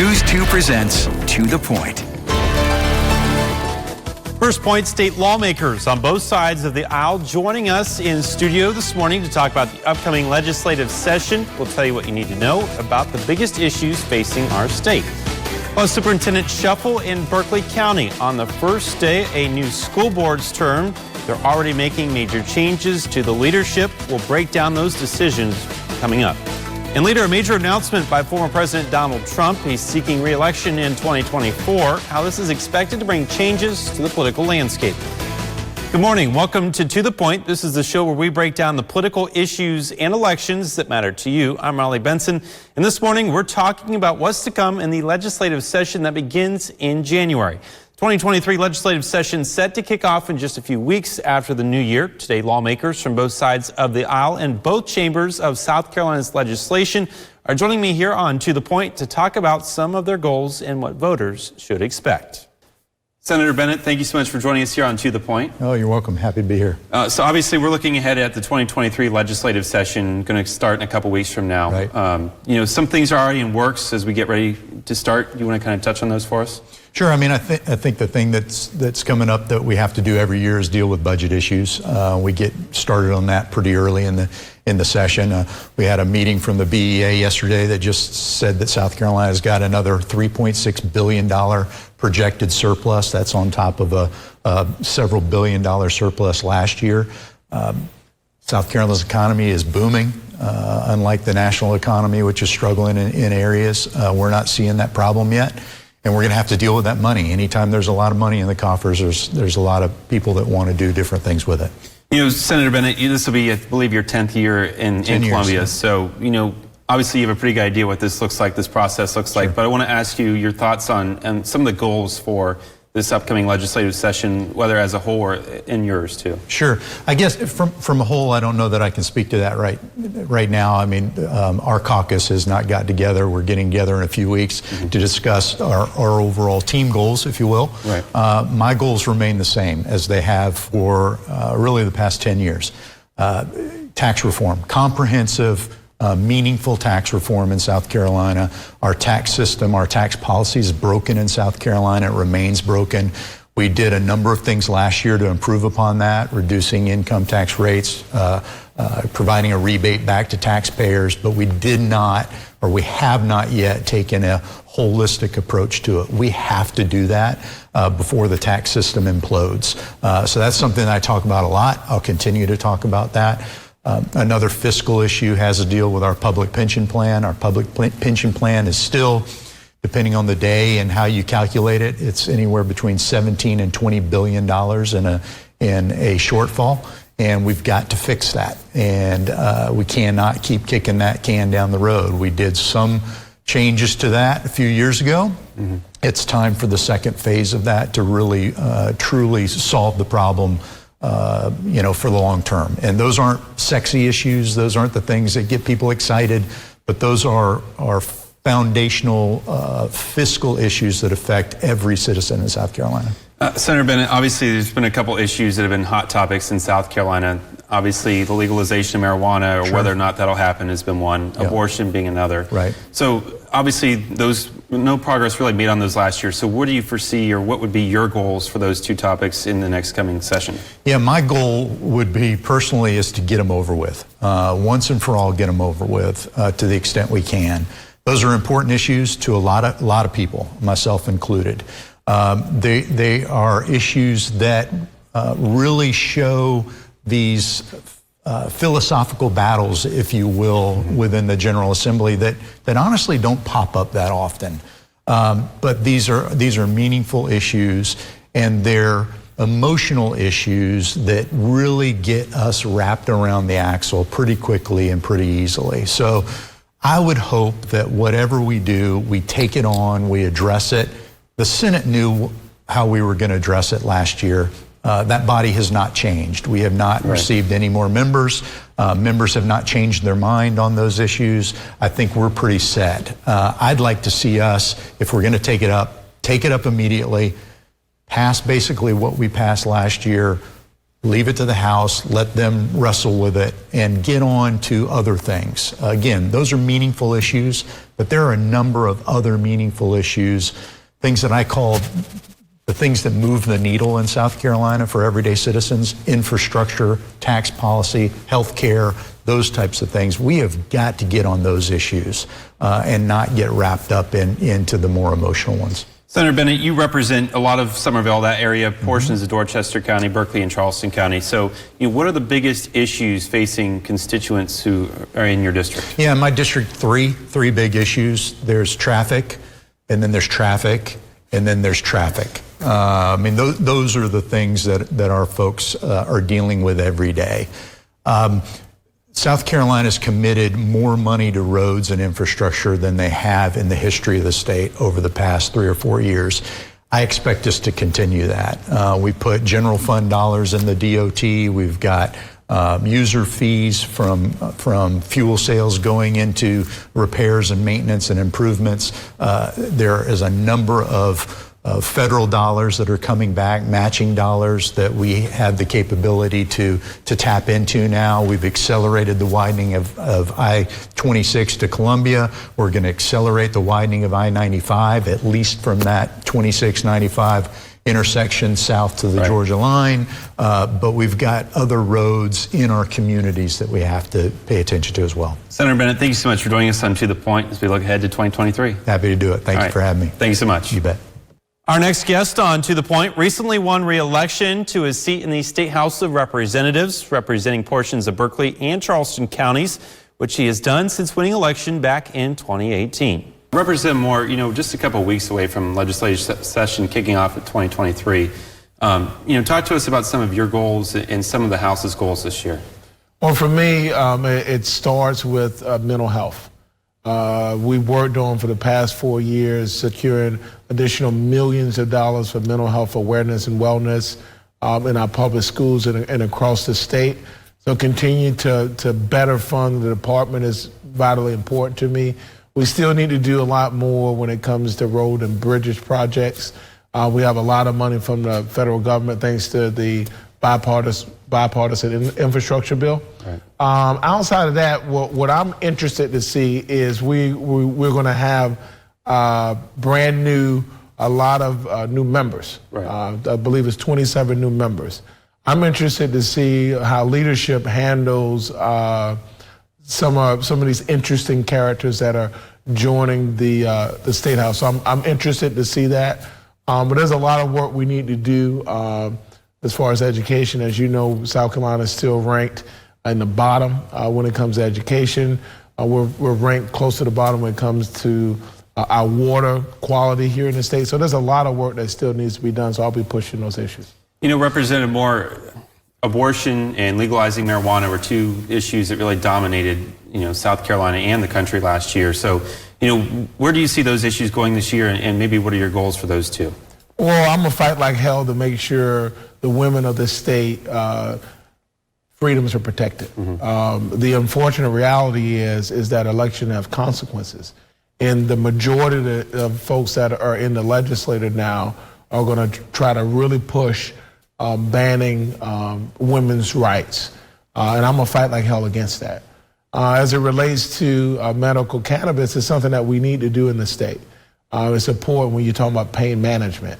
News 2 presents To The Point. First Point state lawmakers on both sides of the aisle joining us in studio this morning to talk about the upcoming legislative session. We'll tell you what you need to know about the biggest issues facing our state. A superintendent shuffle in Berkeley County on the first day a new school board's term. They're already making major changes to the leadership. We'll break down those decisions coming up. And later, a major announcement by former President Donald Trump. He's seeking re-election in 2024. How this is expected to bring changes to the political landscape. Good morning. Welcome to The Point. This is the show where we break down the political issues and elections that matter to you. I'm Riley Benson. And this morning, we're talking about what's to come in the legislative session that begins in January. 2023 legislative session set to kick off in just a few weeks after the new year. Today, lawmakers from both sides of the aisle and both chambers of South Carolina's legislation are joining me here on To The Point to talk about some of their goals and what voters should expect. Senator Bennett, thank you so much for joining us here on To The Point. Oh, you're welcome. Happy to be here. So obviously we're looking ahead at the 2023 legislative session, going to start in a couple weeks from now. Right. Some things are already in works as we get ready to start. Do you want to kind of touch on those for us? Sure. I mean, I think the thing that's coming up that we have to do every year is deal with budget issues. We get started on that pretty early in the session. We had a meeting from the BEA yesterday that just said that South Carolina's got another $3.6 billion projected surplus. That's on top of a several billion-dollar surplus last year. South Carolina's economy is booming, unlike the national economy, which is struggling in areas. We're not seeing that problem yet. And we're going to have to deal with that money. Anytime there's a lot of money in the coffers, there's a lot of people that want to do different things with it. Senator Bennett, this will be, I believe, your 10th year in Columbia. Years. So, obviously you have a pretty good idea what this looks like, this process looks like. But I want to ask you your thoughts on some of the goals for this upcoming legislative session, whether as a whole or in yours too. Sure. I guess from a whole, I don't know that I can speak to that right now. I mean, our caucus has not got together. We're getting together in a few weeks to discuss our overall team goals, if you will. Right. My goals remain the same as they have for really the past 10 years. Tax reform, comprehensive, meaningful tax reform in South Carolina. Our tax system, our tax policy is broken in South Carolina. It remains broken. We did a number of things last year to improve upon that, reducing income tax rates, providing a rebate back to taxpayers, but we have not yet taken a holistic approach to it. We have to do that before the tax system implodes. So that's something that I talk about a lot. I'll continue to talk about that. Another fiscal issue has to deal with our public pension plan. Our public pension plan is still, depending on the day and how you calculate it, it's anywhere between $17 and $20 billion in a shortfall, and we've got to fix that. And we cannot keep kicking that can down the road. We did some changes to that a few years ago. Mm-hmm. It's time for the second phase of that to really, truly solve the problem for the long term. And those aren't sexy issues. Those aren't the things that get people excited, but those are foundational fiscal issues that affect every citizen in South Carolina. Senator Bennett, obviously there's been a couple issues that have been hot topics in South Carolina. Obviously the legalization of marijuana, or whether or not that'll happen, has been one. Yep. Abortion being another. Right. So obviously no progress really made on those last year. So what do you foresee, or what would be your goals for those two topics in the next coming session? Yeah, my goal would be personally is to get them over with. Once and for all, get them over with to the extent we can. Those are important issues to a lot of people, myself included. They are issues that really show these philosophical battles, if you will, within the General Assembly that honestly don't pop up that often. But these are meaningful issues, and they're emotional issues that really get us wrapped around the axle pretty quickly and pretty easily. So I would hope that whatever we do, we take it on, we address it. The Senate knew how we were going to address it last year. That body has not changed. We have not received any more members. Members have not changed their mind on those issues. I think we're pretty set. I'd like to see us, if we're going to take it up immediately, pass basically what we passed last year, leave it to the House, let them wrestle with it, and get on to other things. Again, those are meaningful issues, but there are a number of other meaningful issues, things that I call the things that move the needle in South Carolina for everyday citizens: infrastructure, tax policy, health care, those types of things. We have got to get on those issues and not get wrapped up into the more emotional ones. Senator Bennett, you represent a lot of Somerville, that area, portions of Dorchester County, Berkeley, and Charleston County. So, what are the biggest issues facing constituents who are in your district? Yeah, in my district, three big issues. There's traffic, and then there's traffic, and then there's traffic. I mean, those are the things that our folks are dealing with every day. South Carolina's committed more money to roads and infrastructure than they have in the history of the state over the past 3 or 4 years. I expect us to continue that. We put general fund dollars in the DOT. We've got user fees from fuel sales going into repairs and maintenance and improvements. There is a number of federal dollars that are coming back, matching dollars that we have the capability to tap into now. We've accelerated the widening of I-26 to Columbia. We're going to accelerate the widening of I-95, at least from that 26-95 intersection south to the Georgia line. But we've got other roads in our communities that we have to pay attention to as well. Senator Bennett, thank you so much for joining us on To The Point as we look ahead to 2023. Happy to do it. Thank you for having me. Thank you so much. You bet. Our next guest on To The Point recently won re-election to his seat in the State House of Representatives, representing portions of Berkeley and Charleston counties, which he has done since winning election back in 2018. Representative Moore, just a couple of weeks away from legislative session kicking off at 2023. Talk to us about some of your goals and some of the House's goals this year. Well, for me, it starts with mental health. We've worked on for the past 4 years securing additional millions of dollars for mental health awareness and wellness in our public schools and across the state. So continue to better fund the department is vitally important to me. We still need to do a lot more when it comes to road and bridges projects. We have a lot of money from the federal government thanks to the bipartisan infrastructure bill. Outside of that, what I'm interested to see is we're going to have a lot of new members. I believe it's 27 new members. I'm interested to see how leadership handles some of these interesting characters that are joining the State House. So I'm interested to see that. But there's a lot of work we need to do as far as education. As you know, South Carolina is still ranked in the bottom when it comes to education. We're ranked close to the bottom when it comes to our water quality here in the state. So there's a lot of work that still needs to be done. So I'll be pushing those issues. Representative Moore, abortion and legalizing marijuana were two issues that really dominated, South Carolina and the country last year. So, where do you see those issues going this year, and maybe what are your goals for those two? Well, I'm gonna fight like hell to make sure the women of the state freedoms are protected. The unfortunate reality is that elections have consequences, and the majority of folks that are in the legislature now are going to try to really push banning women's rights, and I'm gonna fight like hell against that. As it relates to medical cannabis, it's something that we need to do in the state. It's important when you're talking about pain management.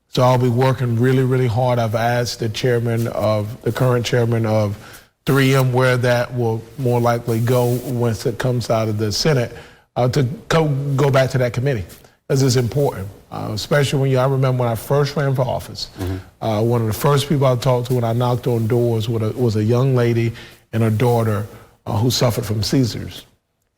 So I'll be working really, really hard. I've asked the current chairman of 3M where that will more likely go once it comes out of the Senate to go back to that committee, because it's important, especially I remember when I first ran for office. One of the first people I talked to when I knocked on doors was a young lady and her daughter who suffered from seizures,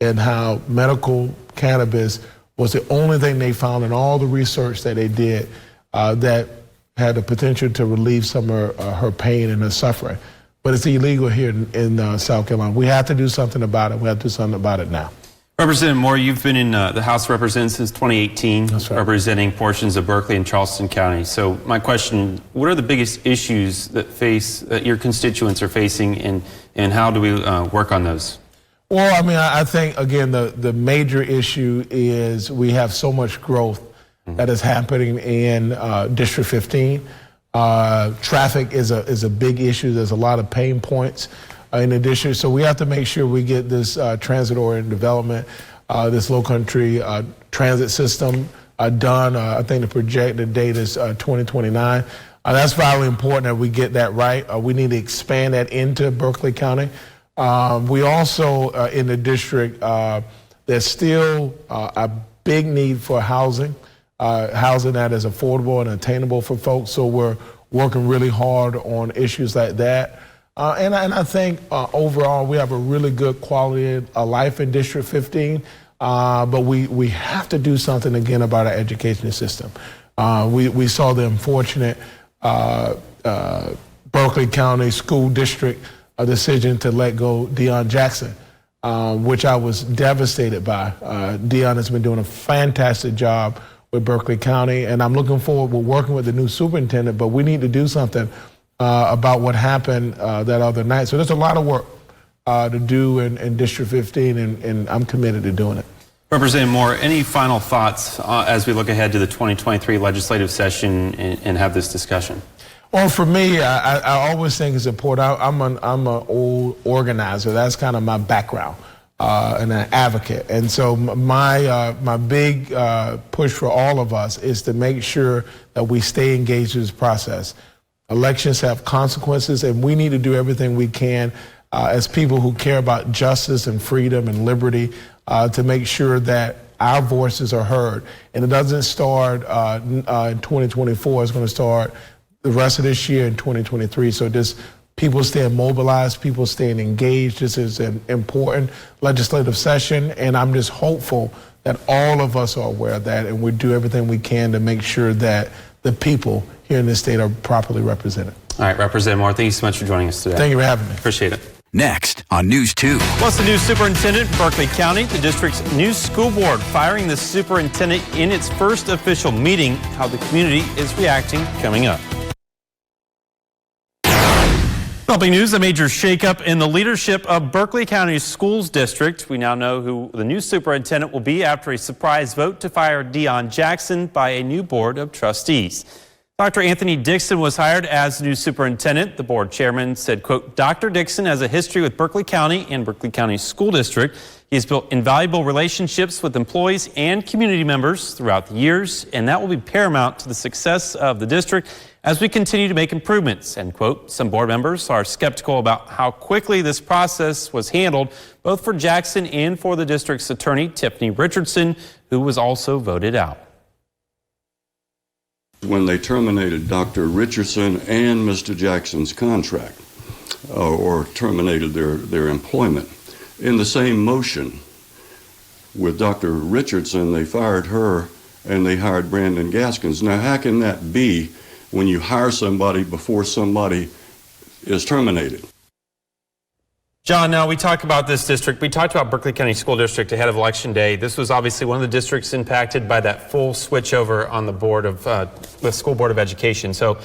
and how medical cannabis was the only thing they found in all the research that they did that had the potential to relieve some of her pain and her suffering. But it's illegal here in South Carolina. We have to do something about it. We have to do something about it now. Representative Moore, you've been in the House of Representatives since 2018, That's right. representing portions of Berkeley and Charleston County. So my question, what are the biggest issues that your constituents are facing, and how do we work on those? Well, I think, again, the major issue is we have so much growth that is happening in District 15. Traffic is a big issue. There's a lot of pain points in addition. So we have to make sure we get this transit-oriented development, this low country transit system done. I think the projected date is 2029. That's vitally important that we get that right. We need to expand that into Berkeley County. We also, in the district, there's still a big need for housing, housing that is affordable and attainable for folks. So we're working really hard on issues like that. And I think overall we have a really good quality of life in District 15, but we have to do something again about our education system. We saw the unfortunate Berkeley County School District decision to let go Deion Jackson, which I was devastated by. Deion has been doing a fantastic job with Berkeley County, and I'm looking forward. We're working with the new superintendent, but we need to do something about what happened that other night. So there's a lot of work to do in District 15, and I'm committed to doing it. Representative Moore, any final thoughts as we look ahead to the 2023 legislative session and have this discussion? Well, for me, I always think it's important. I'm an old organizer. That's kind of my background, and an advocate. And so my big push for all of us is to make sure that we stay engaged in this process. Elections have consequences, and we need to do everything we can as people who care about justice and freedom and liberty to make sure that our voices are heard. And it doesn't start in 2024. It's going to start the rest of this year in 2023. So just people staying mobilized, people staying engaged. This is an important legislative session, and I'm just hopeful that all of us are aware of that, and we do everything we can to make sure that the people here in this state are properly represented. All right, Representative Moore, thank you so much for joining us today. Thank you for having me. Appreciate it. Next on News 2. Plus, the new superintendent, Berkeley County, the district's new school board firing the superintendent in its first official meeting, how the community is reacting coming up. Developing news, a major shakeup in the leadership of Berkeley County Schools District. We now know who the new superintendent will be after a surprise vote to fire Deion Jackson by a new board of trustees. Dr. Anthony Dixon was hired as new superintendent. The board chairman said, quote, Dr. Dixon has a history with Berkeley County and Berkeley County School District. He has built invaluable relationships with employees and community members throughout the years, and that will be paramount to the success of the district as we continue to make improvements, end quote. Some board members are skeptical about how quickly this process was handled, both for Jackson and for the district's attorney, Tiffany Richardson, who was also voted out. When they terminated Dr. Richardson and Mr. Jackson's contract, or terminated their employment, in the same motion with Dr. Richardson, they fired her and they hired Brandon Gaskins. Now, how can that be when you hire somebody before somebody is terminated? John, now we talk about this district. We talked about Berkeley County School District ahead of Election Day. This was obviously one of the districts impacted by that full switchover on the board of the School Board of Education. So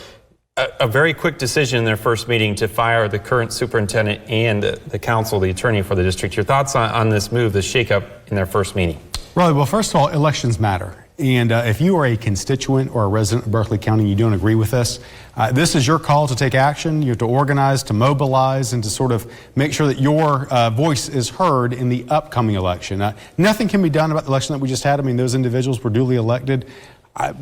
a very quick decision in their first meeting to fire the current superintendent and the council, the attorney for the district. Your thoughts on this move, this shakeup in their first meeting? Riley, well, first of all, elections matter. And if you are a constituent or a resident of Berkeley County and you don't agree with this is your call to take action. You have to organize, to mobilize, and to sort of make sure that your voice is heard in the upcoming election. Nothing can be done about the election that we just had. I mean, those individuals were duly elected.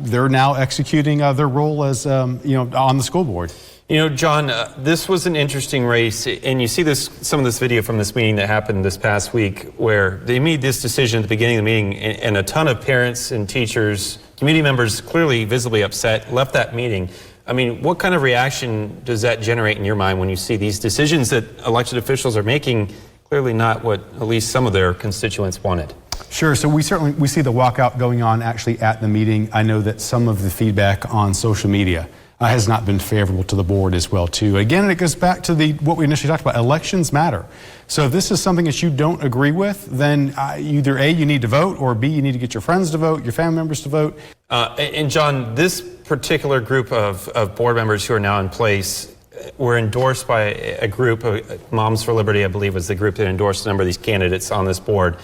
They're now executing their role as, on the school board. You know, John, this was an interesting race, and you see some of this video from this meeting that happened this past week where they made this decision at the beginning of the meeting, and a ton of parents and teachers, community members clearly visibly upset, left that meeting. I mean, what kind of reaction does that generate in your mind when you see these decisions that elected officials are making, clearly not what at least some of their constituents wanted? Sure. So we see the walkout going on actually at the meeting. I know that some of the feedback on social media has not been favorable to the board as well, too. Again, it goes back to what we initially talked about. Elections matter. So if this is something that you don't agree with, then either A, you need to vote, or B, you need to get your friends to vote, your family members to vote. And John, this particular group of board members who are now in place were endorsed by a group, Moms for Liberty, I believe, was the group that endorsed a number of these candidates on this board.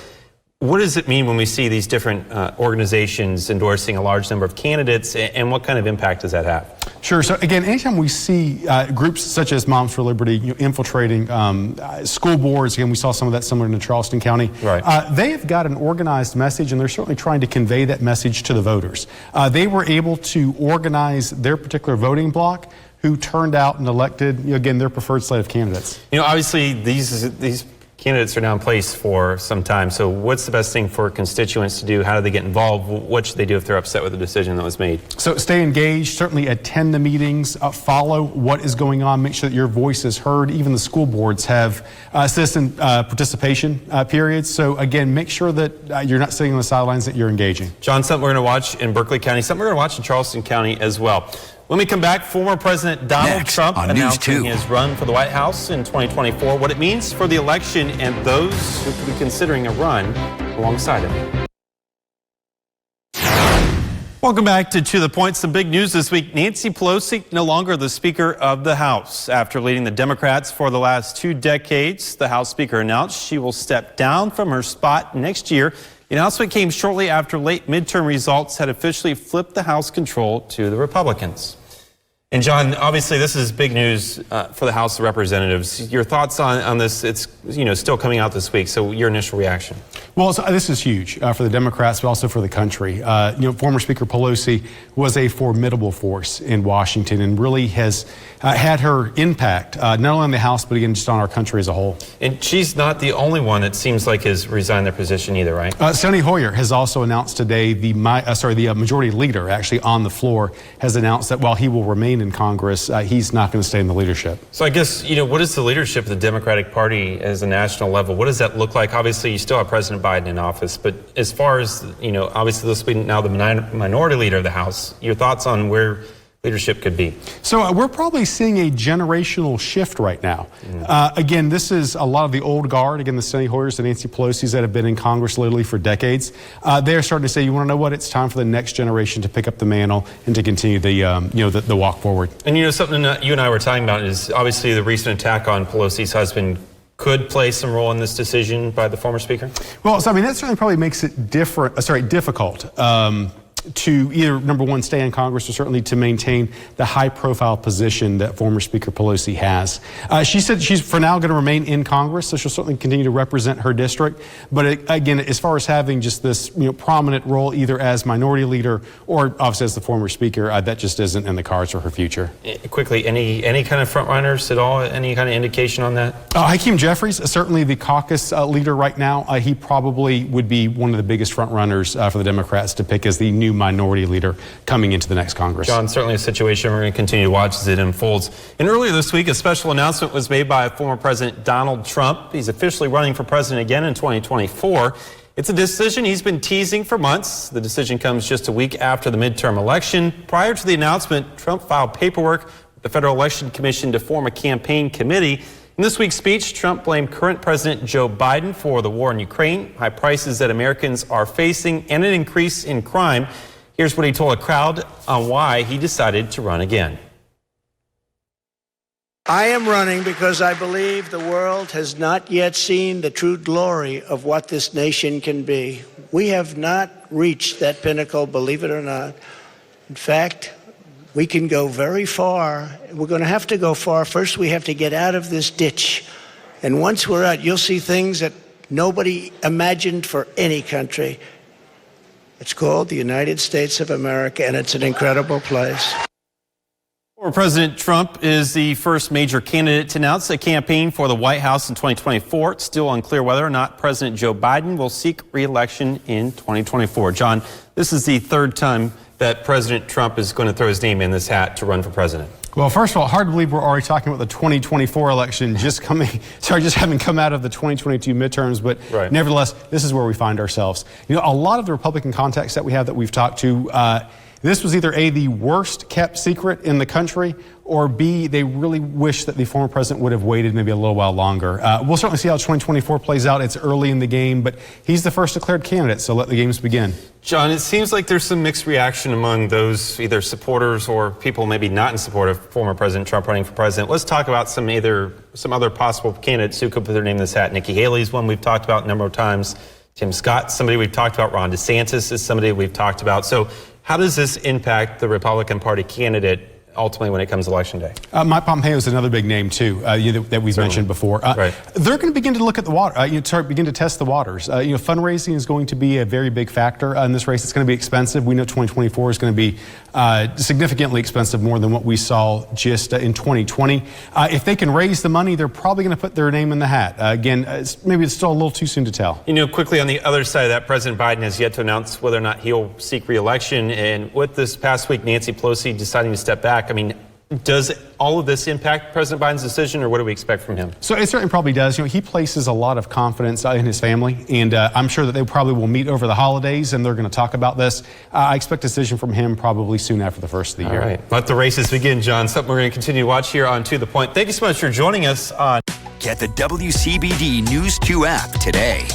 What does it mean when we see these different organizations endorsing a large number of candidates, and what kind of impact does that have? Sure. So again, anytime we see groups such as Moms for Liberty infiltrating school boards, again, we saw some of that similar in Charleston County. Right. They have got an organized message, and they're certainly trying to convey that message to the voters. They were able to organize their particular voting bloc, who turned out and elected, again, their preferred slate of candidates. Obviously these candidates are now in place for some time. So what's the best thing for constituents to do? How do they get involved? What should they do if they're upset with the decision that was made? So stay engaged, certainly attend the meetings, follow what is going on, make sure that your voice is heard. Even the school boards have citizen participation periods. So again, make sure that you're not sitting on the sidelines, that you're engaging. John, something we're going to watch in Berkeley County, something we're going to watch in Charleston County as well. When we come back, former President Donald Next Trump on News announcing 2. his run for the White House in 2024, what it means for the election and those who could be considering a run alongside him. Welcome back to the Point. Some big news this week. Nancy Pelosi no longer the Speaker of the House. After leading the Democrats for the last 2 decades, the House Speaker announced she will step down from her spot next year. The announcement came shortly after late midterm results had officially flipped the House control to the Republicans. And John, obviously this is big news for the House of Representatives. Your thoughts on this? It's still coming out this week. So your initial reaction? Well, this is huge for the Democrats, but also for the country. Former Speaker Pelosi was a formidable force in Washington and really has had her impact not only on the House, but again, just on our country as a whole. And she's not the only one it seems like has resigned their position either, right? Steny Hoyer has also announced today, the majority leader actually on the floor has announced that while he will remain in Congress, he's not going to stay in the leadership. So I guess, what is the leadership of the Democratic Party as a national level? What does that look like? Obviously, you still have President Biden in office, but as far as, obviously this will be now the minority leader of the House, your thoughts on where leadership could be? So we're probably seeing a generational shift right now. Again, this is a lot of the old guard. Again, the Steny Hoyers and Nancy Pelosi's that have been in Congress literally for decades. They're starting to say, you want to know what? It's time for the next generation to pick up the mantle and to continue the walk forward. And something that you and I were talking about is obviously the recent attack on Pelosi's husband could play some role in this decision by the former speaker? Well, so that certainly probably makes it difficult. To either, number one, stay in Congress, or certainly to maintain the high-profile position that former Speaker Pelosi has. She said she's for now going to remain in Congress, so she'll certainly continue to represent her district. But again, as far as having just this prominent role, either as minority leader or obviously as the former Speaker, that just isn't in the cards for her future. Quickly, any kind of front runners at all? Any kind of indication on that? Hakeem Jeffries, certainly the caucus leader right now. He probably would be one of the biggest front runners for the Democrats to pick as the new minority leader coming into the next Congress. John, certainly a situation we're going to continue to watch as it unfolds. And earlier this week, a special announcement was made by former President Donald Trump. He's officially running for president again in 2024. It's a decision he's been teasing for months. The decision comes just a week after the midterm election. Prior to the announcement, Trump filed paperwork with the Federal Election Commission to form a campaign committee. In this week's speech, Trump blamed current President Joe Biden for the war in Ukraine, high prices that Americans are facing, and an increase in crime. Here's what he told a crowd on why he decided to run again. I am running because I believe the world has not yet seen the true glory of what this nation can be. We have not reached that pinnacle, believe it or not. In fact, we can go very far. We're going to have to go far. First, we have to get out of this ditch. And once we're out, you'll see things that nobody imagined for any country. It's called the United States of America, and it's an incredible place. Former President Trump is the first major candidate to announce a campaign for the White House in 2024. It's still unclear whether or not President Joe Biden will seek re-election in 2024. John, this is the third time that President Trump is going to throw his name in this hat to run for president. Well, first of all, hard to believe we're already talking about the 2024 election just having come out of the 2022 midterms, but right. Nevertheless, this is where we find ourselves. A lot of the Republican contacts that we have that we've talked to, this was either A, the worst kept secret in the country, or B, they really wish that the former president would have waited maybe a little while longer. We'll certainly see how 2024 plays out. It's early in the game, but he's the first declared candidate, so let the games begin. John, it seems like there's some mixed reaction among those either supporters or people maybe not in support of former President Trump running for president. Let's talk about some other possible candidates who could put their name in this hat. Nikki Haley's one we've talked about a number of times. Tim Scott, somebody we've talked about. Ron DeSantis is somebody we've talked about. So how does this impact the Republican Party candidate ultimately when it comes election day? Mike Pompeo is another big name too that we've mentioned before. Right. They're going to begin to look at the water, begin to test the waters. Fundraising is going to be a very big factor in this race. It's going to be expensive. We know 2024 is going to be significantly expensive, more than what we saw just in 2020. If they can raise the money, they're probably going to put their name in the hat. Again, maybe it's still a little too soon to tell. Quickly on the other side of that, President Biden has yet to announce whether or not he'll seek re-election. And with this past week, Nancy Pelosi deciding to step back, does all of this impact President Biden's decision, or what do we expect from him? So it certainly probably does. He places a lot of confidence in his family, and I'm sure that they probably will meet over the holidays, and they're going to talk about this. I expect a decision from him probably soon after the first of the year. All right. Let the races begin, John. Something we're going to continue to watch here on To The Point. Thank you so much for joining us on... Get the WCBD News 2 app today.